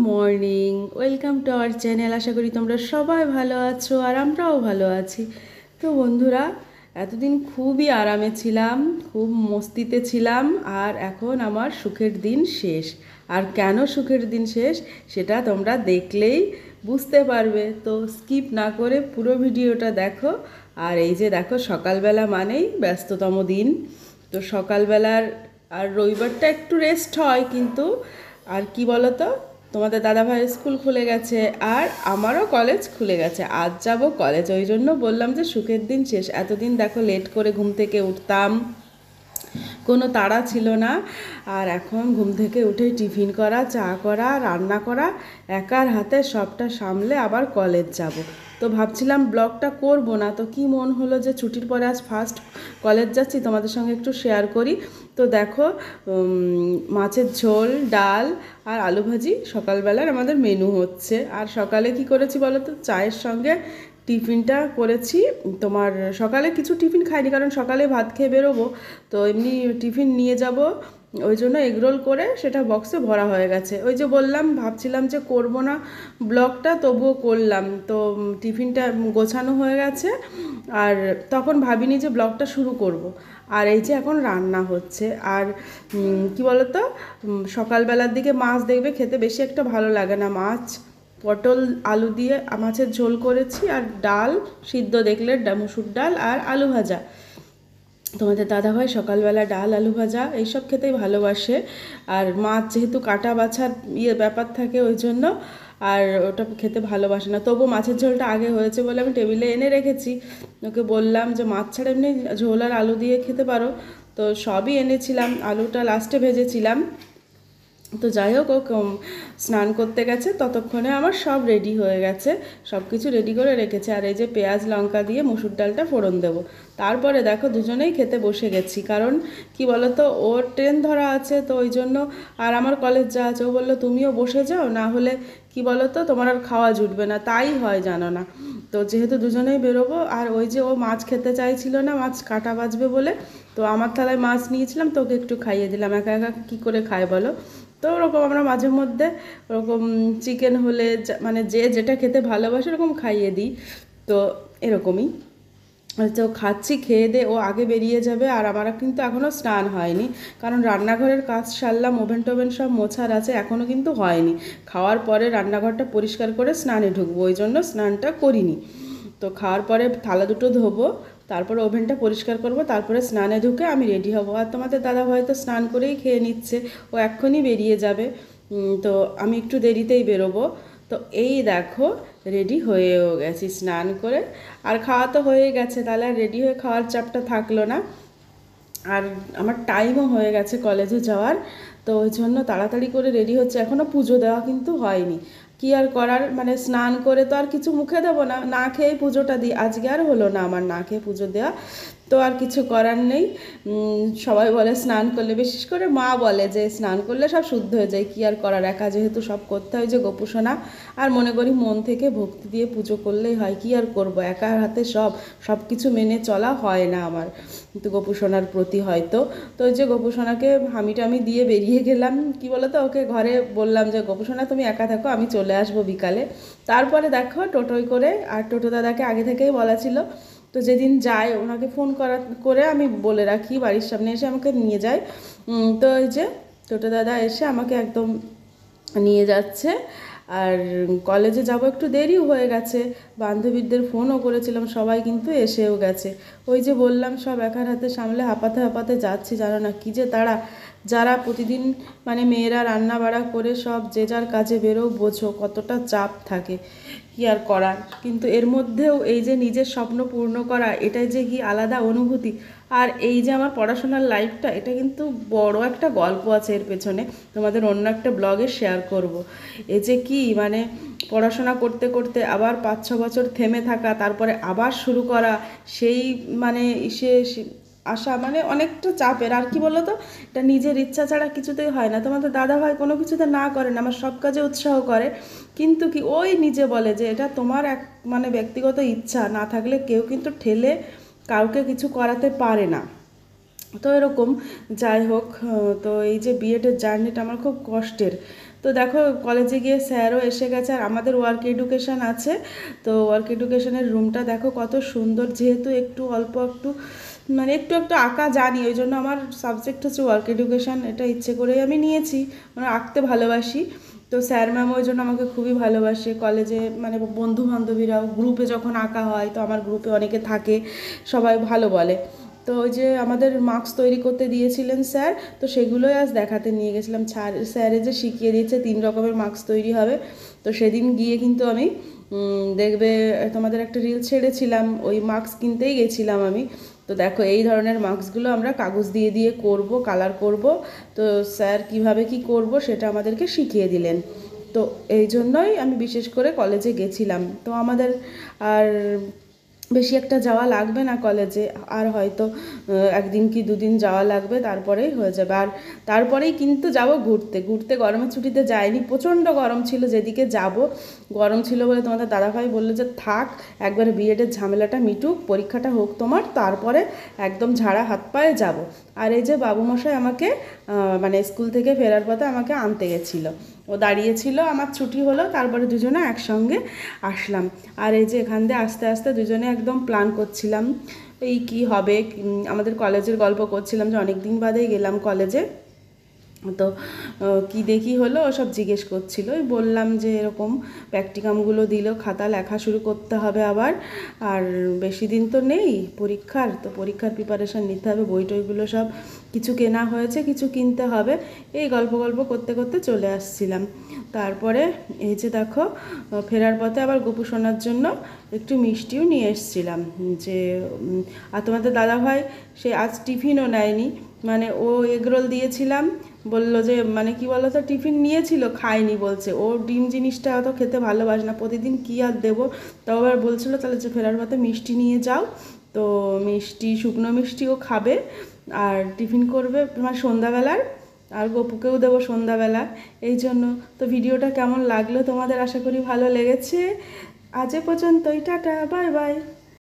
Morning, welcome to our channel. আশা করি তোমরা সবাই ভালো আছো আর আমরাও ভালো আছি। তো বন্ধুরা, এতদিন খুবই আরামে ছিলাম, খুব মস্তিতে ছিলাম, আর এখন আমার সুখের দিন শেষ। আর কেন সুখের দিন শেষ সেটা তোমরা দেখলেই বুঝতে পারবে। তো স্কিপ না করে পুরো ভিডিওটা দেখো। আর এই যে দেখো, সকালবেলা মানেই ব্যস্ততম দিন। তো সকালবেলার আর রবিবারটা একটু রেস্ট হয়, কিন্তু আর কি বলো তো, তোমাদের দাদাভাইয়ের স্কুল খুলে গেছে আর আমারও কলেজ খুলে গেছে। আজ যাব কলেজ, ওই জন্য বললাম যে সুখের দিন শেষ। এতদিন দেখো লেট করে ঘুম থেকে উঠতাম, কোনো তাড়া ছিল না। আর এখন ঘুম থেকে উঠে টিফিন করা, চা করা, রান্না করা, একার হাতে সবটা সামলে আবার কলেজ যাব। তো ভাবছিলাম ব্লগটা করব না, তো কি মন হলো যে ছুটির পরে আজ ফার্স্ট কলেজ যাচ্ছি, তোমাদের সঙ্গে একটু শেয়ার করি। তো দেখো, মাছের ঝোল, ডাল আর আলু ভাজি সকালবেলার আমাদের মেনু হচ্ছে। আর সকালে কি করেছি বলো তো, চায়ের সঙ্গে টিফিনটা করেছি। তোমার সকালে কিছু টিফিন খাইনি, কারণ সকালে ভাত খেয়ে বেরোবো, তো এমনি টিফিন নিয়ে যাব, ওই জন্য এগরোল করে সেটা বক্সে ভরা হয়ে গেছে। ওই যে বললাম, ভাবছিলাম যে করব না ব্লগটা, তবুও করলাম। তো টিফিনটা গোছানো হয়ে গেছে, আর তখন ভাবিনি যে ব্লগটা শুরু করব। আর এই যে এখন রান্না হচ্ছে। আর কি বলতো, সকালবেলার দিকে মাছ দেখবে খেতে বেশি একটা ভালো লাগে না। মাছ, পটল আলু দিয়ে মাছের ঝোল করেছি, আর ডাল সিদ্ধ দেখলে, মুসুর ডাল আর আলু ভাজা। তোমাদের দাদাভাই সকালবেলা ডাল আলু ভাজা এইসব খেতেই ভালোবাসে। আর মাছ যেহেতু কাটা বাছার ব্যাপার থাকে, ওই জন্য আর ওটা খেতে ভালোবাসে না। তবু মাছের ঝোলটা আগে হয়েছে বলে আমি টেবিলে এনে রেখেছি। ওকে বললাম যে মাছ ছাড়া এমনি ঝোল আর আলু দিয়ে খেতে পারো। তো সবই এনেছিলাম, আলুটা লাস্টে ভেজেছিলাম। তো যাই হোক, ও স্নান করতে গেছে, ততক্ষণে আমার সব রেডি হয়ে গেছে, সব কিছু রেডি করে রেখেছে। আর এই যে পেঁয়াজ লঙ্কা দিয়ে মুসুর ডালটা ফোড়ন দেবো। তারপরে দেখো দুজনেই খেতে বসে গেছি, কারণ কি বলতো, ওর ট্রেন ধরা আছে, তো ওই জন্য। আর আমার কলেজ যা আছে, ও বললো তুমিও বসে যাও, না হলে কি বলতো তোমার আর খাওয়া জুটবে না, তাই হয় জানো না। তো যেহেতু দুজনেই বেরোবো, আর ওই যে ও মাছ খেতে চাইছিল না, মাছ কাটা বাজবে বলে, তো আমার থালায় মাছ নিয়েছিলাম, তো ওকে একটু খাইয়ে দিলাম। একা একা কী করে খায় বলো। তো ওরকম আমরা মাঝে মধ্যে ওরকম চিকেন হলে মানে যে যেটা খেতে ভালোবাসে ওরকম খাইয়ে দিই। তো এরকমই তো খাচ্ছি, খেয়ে দে ও আগে বেরিয়ে যাবে। আর আমার কিন্তু এখনও স্নান হয়নি, কারণ রান্নাঘরের কাজ সারলাম, ওভেন টোভেন সব মোছার আছে, এখনও কিন্তু হয়নি। খাওয়ার পরে রান্নাঘরটা পরিষ্কার করে স্নানে ঢুকবো, ওই জন্য স্নানটা করিনি। তো খাওয়ার পরে থালা দুটো ধোবো, তারপরে ওভেনটা পরিষ্কার করব, তারপরে স্নানে ঢুকে আমি রেডি হব। আর তোমাদের দাদা হয়তো স্নান করেই খেয়ে নিচ্ছে, ও এক্ষুনি বেরিয়ে যাবে। তো আমি একটু দেরিতেই বেরোবো। তো এই দেখো, রেডি হয়েও গেছি স্নান করে। আর খাওয়া তো হয়ে গেছে, তাহলে আর রেডি হয়ে খাওয়ার চাপটা থাকলো না। আর আমার টাইমও হয়ে গেছে কলেজে যাওয়ার, তো ওই জন্য তাড়াতাড়ি করে রেডি হচ্ছে। এখনও পুজো দেওয়া কিন্তু হয়নি। কি আর করার, মানে স্নান করে তো আর কিছু মুখে দেবো না, না খেয়েই পুজোটা দিই। আজকে আর হলো না আমার না খেয়ে পুজো দেওয়া, তো আর কিছু করার নেই। সবাই বলে স্নান করলে, বিশেষ করে মা বলে যে স্নান করলে সব শুদ্ধ হয়ে যায়। কি আর করার, একা যেহেতু সব করতে হয় যে গোপুসোনা। আর মনে করি মন থেকে ভক্তি দিয়ে পুজো করলেই হয়, কি আর করব, একার হাতে সব কিছু মেনে চলা হয় না আমার, কিন্তু গোপুসোনার প্রতি হয়তো। তো ওই যে গোপুসোনাকে আমি দিয়ে বেরিয়ে গেলাম। কি বলো তো, ওকে ঘরে বললাম যে গোপুসোনা তুমি একা থাকো, আমি চলে আসবো বিকালে। তারপরে দেখো টোটোয় করে, আর টোটো দাদাকে আগে থেকেই বলা ছিল, তো যেদিন যায় ওনাকে ফোন করে আমি বলে রাখি বাড়ির সামনে এসে আমাকে নিয়ে যায়। তো ওই যে টোটো দাদা এসে আমাকে একদম নিয়ে যাচ্ছে। আর কলেজে যাব, একটু দেরিও হয়ে গেছে, বান্ধবীদের ফোনও করেছিলাম, সবাই কিন্তু এসেও গেছে। ওই যে বললাম, সব একার হাতে সামলে হাঁপাতে হাঁপাতে যাচ্ছি, জানো না কি যে তারা, যারা প্রতিদিন মানে মেয়েরা রান্না বাড়া করে সব যে যার কাজে বেরো, বোঝো কতটা চাপ থাকে, কি আর করার। কিন্তু এর মধ্যেও এই যে নিজের স্বপ্ন পূর্ণ করা, এটাই যে কি আলাদা অনুভূতি। আর এই যে আমার পড়াশোনার লাইফটা, এটা কিন্তু বড় একটা গল্প আছে এর পেছনে, তোমাদের অন্য একটা ব্লগে শেয়ার করব। এই যে কি মানে, পড়াশোনা করতে করতে আবার 5-6 বছর থেমে থাকা, তারপরে আবার শুরু করা, সেই মানে সে আসা মানে অনেকটা চাপের। আর কি বলো তো, এটা নিজের ইচ্ছা ছাড়া কিছুতেই হয় না। তোমাদের দাদা ভাই কোনো কিছুতে না করে না, আমার সব কাজে উৎসাহ করে, কিন্তু কি ওই নিজে বলে যে এটা তোমার এক মানে ব্যক্তিগত ইচ্ছা, না থাকলে কেউ কিন্তু ঠেলে কাউকে কিছু করাতে পারে না। তো এরকম, যাই হোক, তো এই যে বিএডের জার্নিটা আমার খুব কষ্টের। তো দেখো কলেজে গিয়ে স্যারও এসে গেছে, আর আমাদের ওয়ার্ক এডুকেশন আছে। তো ওয়ার্ক এডুকেশনের রুমটা দেখো কত সুন্দর, যেহেতু একটু অল্প একটু মানে একটু একটু আঁকা জানি, ওই জন্য আমার সাবজেক্ট হচ্ছে ওয়ার্ক এডুকেশন, এটা ইচ্ছে করেই আমি নিয়েছি, মানে আঁকতে ভালোবাসি। তো স্যার ম্যাম ওই জন্য আমাকে খুবই ভালোবাসে, কলেজে মানে বন্ধু বান্ধবীরাও গ্রুপে যখন আঁকা হয়, তো আমার গ্রুপে অনেকে থাকে, সবাই ভালো বলে। তো ওই যে আমাদের মার্কস তৈরি করতে দিয়েছিলেন স্যার, তো সেগুলোই আজ দেখাতে নিয়ে গেছিলাম। স্যারে যে শিখিয়ে দিয়েছে 3 রকমের মার্কস তৈরি হবে। তো সেদিন গিয়ে কিন্তু আমি দেখবে তোমাদের একটা রিল ছেড়েছিলাম, ওই মার্কস কিনতেই গেছিলাম আমি। তো দেখো এই ধরনের মার্কসগুলো আমরা কাগজ দিয়ে দিয়ে করব, কালার করব। তো স্যার কিভাবে কি করব সেটা আমাদেরকে শিখিয়ে দিলেন। তো এই জন্যই আমি বিশেষ করে কলেজে গেছিলাম। তো আমাদের আর বেশি একটা যাওয়া লাগবে না কলেজে, আর হয়তো একদিন কি দুদিন যাওয়া লাগবে, তারপরেই হয়ে যাবে। আর তারপরেই কিন্তু যাব ঘুরতে ঘুরতে। গরমের ছুটিতে যাইনি, প্রচণ্ড গরম ছিল, যেদিকে যাব গরম ছিল বলে তোমাদের দাদাভাই বললো যে থাক, একবারে বিএডের ঝামেলাটা মিটুক, পরীক্ষাটা হোক তোমার, তারপরে একদম ঝাড়া হাত পায়ে যাব। আর এই যে বাবুমশাই আমাকে মানে স্কুল থেকে ফেরার পথে আমাকে আনতে গেছিলো, ও দাঁড়িয়েছিল, আমার ছুটি হলো, তারপরে দুজনে একসঙ্গে আসলাম। আর এই যে এখান দিয়ে আস্তে আস্তে দুজনে একদম প্ল্যান করছিলাম এই কি হবে, আমাদের কলেজের গল্প করছিলাম যে অনেক দিন বাদেই গেলাম কলেজে। তো কি দেখি হলো ওসব জিজ্ঞেস করছিল, ওই বললাম যে এরকম প্র্যাকটিকামগুলো দিল, খাতা লেখা শুরু করতে হবে আবার, আর বেশি দিন তো নেই পরীক্ষার, তো পরীক্ষার প্রিপারেশান নিতে হবে, বই টইগুলো সব কিছু কেনা হয়েছে, কিছু কিনতে হবে। এই গল্প গল্প করতে করতে চলে আসছিলাম। তারপরে এই যে দেখো ফেরার পথে আবার গোপু সোনার জন্য একটু মিষ্টিও নিয়ে এসেছিলাম, যে আর তোমাদের দাদাভাই সে আজ টিফিনও নেয়নি, মানে ও এগরোল দিয়েছিলাম, বললো যে মানে কি বলো তো, টিফিন নিয়েছিল খায়নি, বলছে ও ডিম জিনিসটা অত খেতে ভালোবাসে না, প্রতিদিন কী আর দেবো। তাও আবার বলছিলো তাহলে যে ফেরার পথে মিষ্টি নিয়ে যাও। তো মিষ্টি, শুকনো মিষ্টিও খাবে আর টিফিন করবে তোমার সন্ধ্যাবেলার, আর গপুকেও দেবো সন্ধ্যাবেলা। এই জন্য তো ভিডিওটা কেমন লাগলো তোমাদের, আশা করি ভালো লেগেছে। আজ এ পর্যন্তই, টাটা, বাই বাই।